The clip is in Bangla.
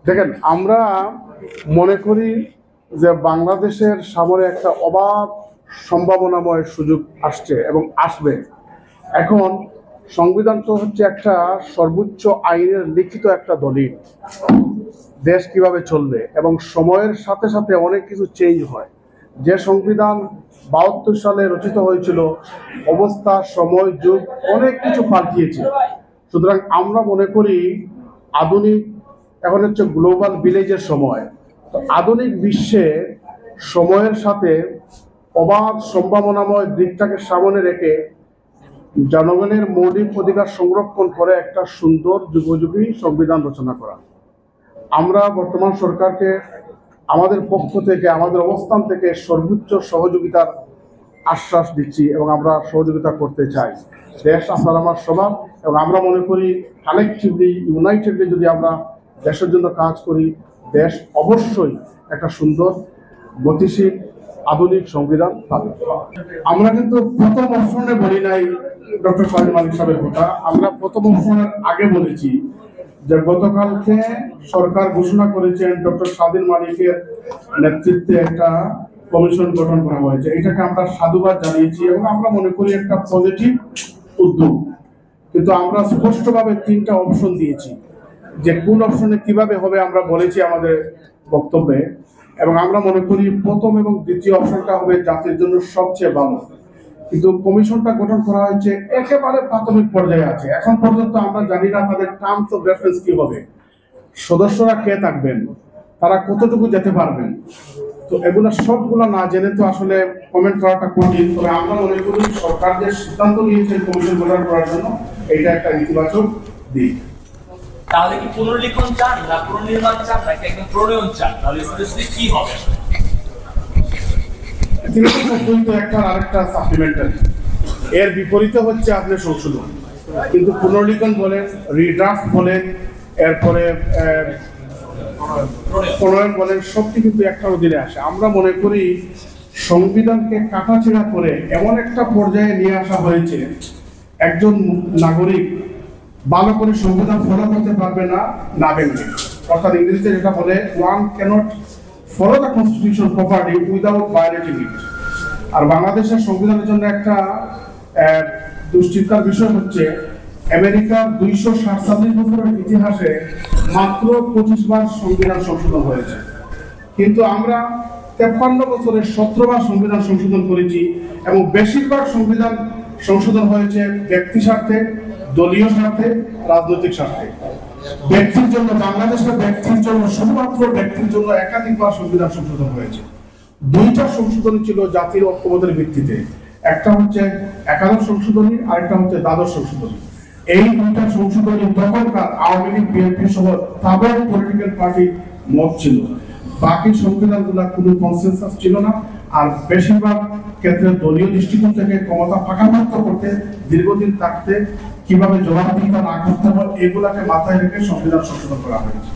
দেখেন, আমরা মনে করি যে বাংলাদেশের সামনে একটা অবাধ সম্ভাবনাময় সুযোগ আসছে এবং আসবে। এখন সংবিধান তো হচ্ছে একটা সর্বোচ্চ আইনের লিখিত একটা দলিল, দেশ কিভাবে চলবে এবং সময়ের সাথে সাথে অনেক কিছু চেঞ্জ হয়। যে সংবিধান ৭২ সালে রচিত হয়েছিল, অবস্থা, সময়, যুগ অনেক কিছু পাল্টিয়েছে। সুতরাং আমরা মনে করি আধুনিক, এখন হচ্ছে গ্লোবাল ভিলেজের সময়। তো আধুনিক বিশ্বে সময়ের সাথে অবাধ সম্ভাবনাময় দিকটাকে সামনে রেখে জনগণের মৌলিক অধিকার সংরক্ষণ করে একটা সুন্দর যুগোপযোগী সংবিধান রচনা করা। আমরা বর্তমান সরকারকে আমাদের পক্ষ থেকে, আমাদের অবস্থান থেকে সর্বোচ্চ সহযোগিতার আশ্বাস দিচ্ছি এবং আমরা সহযোগিতা করতে চাই। দেশ আপনার আমার সবার, এবং আমরা মনে করি কালেকটিভলি, ইউনাইটেডলি যদি আমরা দেশের জন্য কাজ করি, দেশ অবশ্যই একটা সুন্দর, গতিশীল, আধুনিক সংবিধান পাবে। আমরা কিন্তু প্রথম অপশনে বলি নাই ডক্টর সাদিন মালিক সাহেবের কথা। আমরা প্রথম অপশনের আগে বলেছি যে গতকালকে সরকার ঘোষণা করেছেন ডক্টর সাদিন মালিকের নেতৃত্বে একটা কমিশন গঠন করা হয়েছে। এটাকে আমরা সাধুবাদ জানিয়েছি এবং আমরা মনে করি একটা পজিটিভ উদ্যোগ। কিন্তু আমরা স্পষ্টভাবে 3টা অপশন দিয়েছি, যে কোন অপশনে কিভাবে হবে আমরা বলেছি আমাদের বক্তব্যে। এবং আমরা মনে করি প্রথম এবং দ্বিতীয় অপশনটা হবে জাতির জন্য সবচেয়ে ভালো। কিন্তু কমিশনটা গঠন করা হয়েছে একেবারে প্রাথমিক পর্যায়ে আছে। এখন পর্যন্ত আমরা জানি না তাদের টার্মস অফ রেফারেন্স কি হবে, সদস্যরা কে থাকবেন, তারা কতটুকু যেতে পারবেন। তো এগুলো সবগুলো না জেনে তো আসলে কমেন্ট করাটা কঠিন। তবে আমরা মনে করি সরকার যে সিদ্ধান্ত নিয়েছে কমিশন গঠন করার জন্য, এটা একটা ইতিবাচক দিক। তাহলে কি পুনর্লিখন চান না পুনর্নির্মাণ চান নাকি একদম প্রণয়ন চান? তাহলে স্পেসিফিক কি হবে? একটা আরেকটা সাপ্লিমেন্টারি, এর বিপরীতে হচ্ছে আপনি সংশোধন। কিন্তু পুনর্লিখন বলেন, রিড্রাফট বলেন, এরপরে প্রণয়ন বলেন, সবটি কিন্তু একটার অধীনে আসে। আমরা মনে করি সংবিধানকে কাটাছেঁড়া করে এমন একটা পর্যায়ে নিয়ে আসা হয়েছে, একজন নাগরিক ভালো করে সংবিধান ফলো করতে পারবে না, না ভেঙে। অর্থাৎ ইংরেজিতে যেটা বলে, one cannot follow the constitution properly without violating it. আর বাংলাদেশের সংবিধানের জন্য একটা দুশ্চিন্তার বিষয় হচ্ছে, আমেরিকার 247 বছরের ইতিহাসে মাত্র 25 বার সংবিধান সংশোধন হয়েছে। কিন্তু আমরা 53 বছরে 17 বার সংবিধান সংশোধন করেছি এবং বেশিরভাগ সংবিধান সংশোধন হয়েছে ব্যক্তি স্বার্থে, দলীয় স্বার্থে, রাজনৈতিক স্বার্থে। ব্যক্তির জন্য, বাংলাদেশের ব্যক্তির জন্য, শুধুমাত্র ব্যক্তির জন্য একাধিকবার সংবিধান সংশোধন হয়েছে। 2টা সংশোধনী ছিল জাতির ঐক্যবোধের ভিত্তিতে, একটা হচ্ছে একাদশ সংশোধনী, আরেকটা হচ্ছে দ্বাদশ সংশোধনী। এই 2টা সংশোধনী তখনকার আওয়ামী লীগ, বিএনপি সহ তাদের পলিটিক্যাল পার্টি মত ছিল। বাকি সংবিধানগুলো কোনো কনসেনসাস ছিল না। আর বেশিরভাগ ক্ষেত্রে দলীয় দৃষ্টিকোণ থেকে ক্ষমতা পাকাপোক্ত করতে, দীর্ঘদিন থাকতে, কিভাবে জবাবদিহিতা না করতে হয়, এগুলাকে মাথায় রেখে সংবিধান সংশোধন করা হয়েছে।